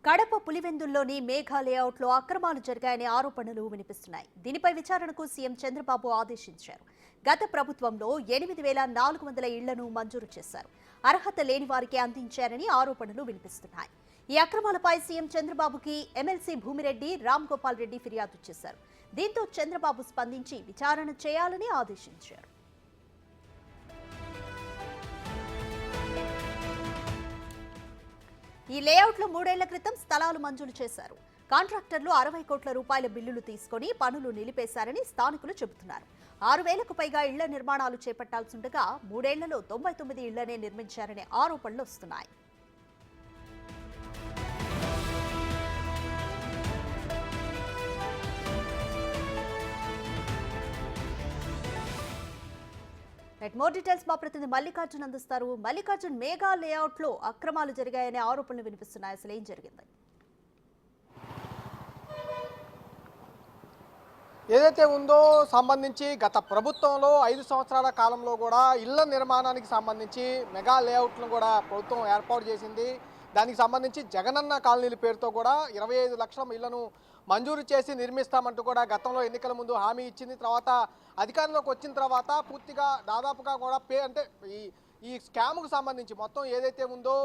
కడప పులివెందుల్లోని మేఘా లేఅవుట్లో అక్రమాలు జరిగాయనే ఆరోపణలు వినిపిస్తున్నాయి. దీనిపై విచారణకు సీఎం చంద్రబాబు ఆదేశించారు. గత ప్రభుత్వంలో 8,400 ఇళ్లను మంజూరు చేశారు. అర్హత లేని వారికి అందించారని ఆరోపణలు వినిపిస్తున్నాయి. ఈ అక్రమాలపై సీఎం చంద్రబాబుకి ఎమ్మెల్సీ భూమిరెడ్డి, రామ్ గోపాల్ రెడ్డి ఫిర్యాదు చేశారు. దీంతో చంద్రబాబు స్పందించి విచారణ చేయాలని ఆదేశించారు. ఈ లేఅవుట్లో 3 ఏళ్ల క్రితం స్థలాలు మంజూరు చేశారు. కాంట్రాక్టర్లు 60 కోట్ల రూపాయల బిల్లులు తీసుకుని పనులు నిలిపేశారని స్థానికులు చెబుతున్నారు. 6,000కు పైగా ఇళ్ల నిర్మాణాలు చేపట్టాల్సిండగా 3 ఏళ్లలో 99 ఇళ్లనే నిర్మించారనే ఆరోపణలు వస్తున్నాయి. మోర్ డీటెయిల్స్ మా ప్రతినిధి మల్లికార్జున్ అందిస్తారు. మల్లికార్జున్, మేఘా లేఅవుట్ లో అక్రమాలు జరిగాయనే ఆరోపణలు వినిపిస్తున్నాయి. అసలు ఏం జరిగింది? ఏదైతే ఉందో సంబంధించి గత ప్రభుత్వంలో 5 సంవత్సరాల కాలంలో కూడా ఇళ్ల నిర్మాణానికి సంబంధించి మెగా లేఅవుట్లను కూడా ప్రభుత్వం ఏర్పాటు చేసింది. దానికి సంబంధించి జగనన్న కాలనీల పేరుతో కూడా 25 లక్షల ఇళ్లను మంజూరు చేసి నిర్మిస్తామంటూ కూడా గతంలో ఎన్నికల ముందు హామీ ఇచ్చింది. తర్వాత అధికారంలోకి వచ్చిన తర్వాత పూర్తిగా దాదాపుగా కూడా అంటే ఈ స్కామ్కు సంబంధించి మొత్తం ఏదైతే ఉందో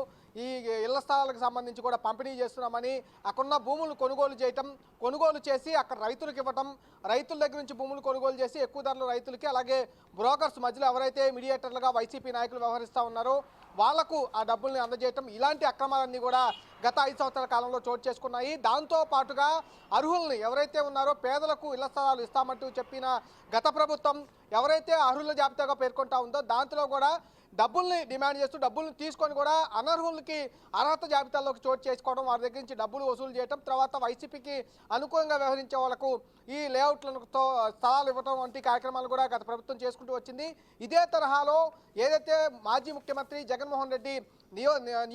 ఈ ఇళ్ల స్థలాలకు సంబంధించి కూడా పంపిణీ చేస్తున్నామని, అక్కడున్న భూములు కొనుగోలు చేసి అక్కడ రైతులకు ఇవ్వటం, రైతుల దగ్గర నుంచి భూములు కొనుగోలు చేసి ఎక్కువ ధరలు రైతులకి, అలాగే బ్రోకర్స్ మధ్యలో ఎవరైతే మీడియేటర్లుగా వైసీపీ నాయకులు వ్యవహరిస్తూ ఉన్నారో వాళ్లకు ఆ డబ్బుల్ని అందజేయటం, ఇలాంటి అక్రమాలన్నీ కూడా గత 5 సంవత్సరాల కాలంలో చోటు చేసుకున్నాయి. దాంతో పాటుగా అర్హుల్ని ఎవరైతే ఉన్నారో పేదలకు ఇళ్ల స్థలాలు ఇస్తామంటూ చెప్పిన గత ప్రభుత్వం ఎవరైతే అర్హుల జాబితాగా పేర్కొంటా ఉందో దాంట్లో కూడా డబ్బుల్ని డిమాండ్ చేస్తూ డబ్బుల్ని తీసుకొని కూడా అనర్హులకి అర్హత జాబితాల్లోకి చోటు చేసుకోవడం, వారి దగ్గర నుంచి డబ్బులు వసూలు చేయడం, తర్వాత వైసీపీకి అనుకూలంగా వ్యవహరించే వాళ్లకు ఈ లేఅవుట్లతో స్థలాలు ఇవ్వడం వంటి కార్యక్రమాలు కూడా గత ప్రభుత్వం చేసుకుంటూ వచ్చింది. ఇదే తరహాలో ఏదైతే మాజీ ముఖ్యమంత్రి జగన్మోహన్ రెడ్డి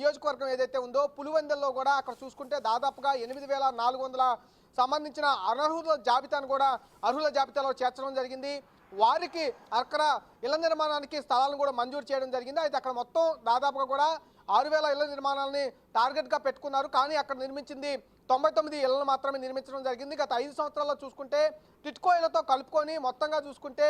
నియోజకవర్గం ఏదైతే ఉందో పులివెందుల్లో కూడా అక్కడ చూసుకుంటే దాదాపుగా 8,400 సంబంధించిన అర్హుల జాబితాను కూడా అర్హుల జాబితాలో చేర్చడం జరిగింది. వారికి అక్కడ ఇళ్ల నిర్మాణానికి స్థలాలను కూడా మంజూరు చేయడం జరిగింది. అయితే అక్కడ మొత్తం దాదాపుగా కూడా 6,000 ఇళ్ల నిర్మాణాలని టార్గెట్గా పెట్టుకున్నారు. కానీ అక్కడ నిర్మించింది 99 ఇళ్లను మాత్రమే నిర్మించడం జరిగింది. గత 5 సంవత్సరాల్లో చూసుకుంటే టిట్కో ఇళ్లతో కలుపుకొని మొత్తంగా చూసుకుంటే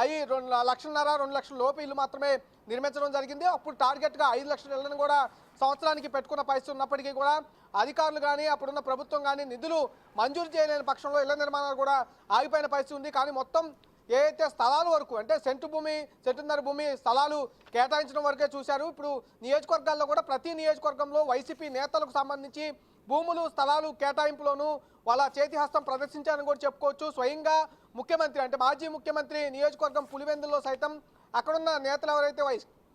1,5 లక్షల 2 లక్షల లోపు ఇల్లు మాత్రమే నిర్మించడం జరిగింది. అప్పుడు టార్గెట్గా 5 లక్షల ఇళ్లను కూడా సంవత్సరానికి పెట్టుకున్న పరిస్థితి ఉన్నప్పటికీ కూడా అధికారులు కానీ అప్పుడున్న ప్రభుత్వం కానీ నిధులు మంజూరు చేయలేని పక్షంలో ఇళ్ల నిర్మాణాలు కూడా ఆగిపోయిన పరిస్థితి ఉంది. కానీ మొత్తం ఏదైతే స్థలాల వరకు అంటే సెంటున్నర భూమి స్థలాలు కేటాయించడం వరకే చూశారు. ఇప్పుడు నియోజకవర్గాల్లో కూడా ప్రతి నియోజకవర్గంలో వైసీపీ నేతలకు సంబంధించి భూములు స్థలాలు కేటాయింపులోనూ వాళ్ళ చేతి హస్తం ప్రదర్శించారని కూడా చెప్పుకోవచ్చు. స్వయంగా ముఖ్యమంత్రి అంటే మాజీ ముఖ్యమంత్రి నియోజకవర్గం పులివెందుల్లో సైతం అక్కడున్న నేతలు ఎవరైతే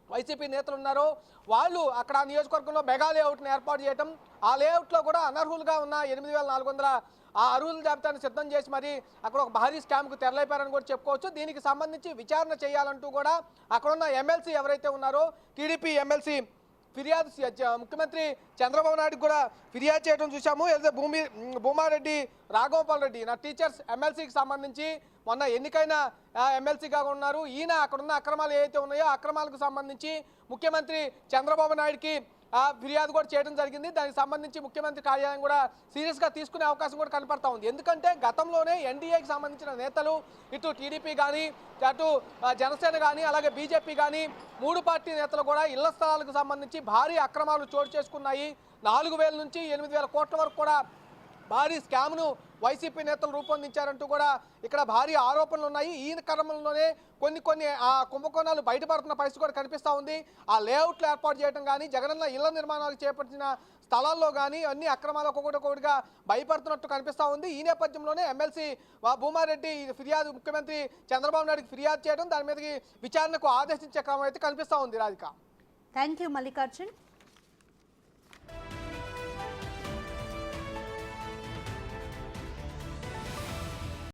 వైసీపీ నేతలు ఉన్నారో వాళ్ళు అక్కడ నియోజకవర్గంలో మెగా లేఅవుట్ని ఏర్పాటు చేయడం, ఆ లేఅవుట్లో కూడా అనర్హులుగా ఉన్న 8,400 ఆ అర్హుల జాబితాను సిద్ధం చేసి మరి అక్కడ ఒక భారీ స్కామ్కు తెరలేపారని కూడా చెప్పుకోవచ్చు. దీనికి సంబంధించి విచారణ చేయాలంటూ కూడా అక్కడున్న ఎమ్మెల్సీ ఎవరైతే ఉన్నారో టీడీపీ ఎమ్మెల్సీ ఫిర్యాదు ముఖ్యమంత్రి చంద్రబాబు నాయుడుకి కూడా ఫిర్యాదు చేయడం చూసాము. ఏదైతే భూమారెడ్డి, రాఘోపాల్ రెడ్డి నా టీచర్స్ ఎమ్మెల్సీకి సంబంధించి మొన్న ఎన్నికైన ఎమ్మెల్సీగా ఉన్నారు. ఈయన అక్కడున్న అక్రమాలు ఏవైతే ఉన్నాయో అక్రమాలకు సంబంధించి ముఖ్యమంత్రి చంద్రబాబు నాయుడుకి ఫిర్యాదు కూడా చేయడం జరిగింది. దానికి సంబంధించి ముఖ్యమంత్రి కార్యాలయం కూడా సీరియస్గా తీసుకునే అవకాశం కూడా కనపడతా ఉంది. ఎందుకంటే గతంలోనే ఎన్డీఏకి సంబంధించిన నేతలు ఇటు టీడీపీ కానీ అటు జనసేన కానీ అలాగే బీజేపీ కానీ 3 పార్టీ నేతలు కూడా ఇళ్ల స్థలాలకు సంబంధించి భారీ అక్రమాలు చోటు చేసుకున్నాయి. 4,000 నుంచి 8,000 కోట్ల వరకు కూడా భారీ స్కామ్ను వైసీపీ నేతలు రూపొందించారంటూ కూడా ఇక్కడ భారీ ఆరోపణలు ఉన్నాయి. ఈ క్రమంలోనే కొన్ని ఆ కుంభకోణాలు బయటపడుతున్న పరిస్థితి కూడా కనిపిస్తూ ఉంది. ఆ లేఅవుట్లు ఏర్పాటు చేయడం కానీ జగనన్న ఇళ్ల నిర్మాణాలు చేపట్టిన స్థలాల్లో కానీ అన్ని అక్రమాలు ఒక్కొక్కటిగా భయపడుతున్నట్టు కనిపిస్తూ ఉంది. ఈ నేపథ్యంలోనే ఎమ్మెల్సీ భూమారెడ్డి ఫిర్యాదు ముఖ్యమంత్రి చంద్రబాబు నాయుడుకి ఫిర్యాదు చేయడం, దాని మీదకి విచారణకు ఆదేశించే క్రమం అయితే కనిపిస్తూ ఉంది. Radhika, thank you Mallikarjun.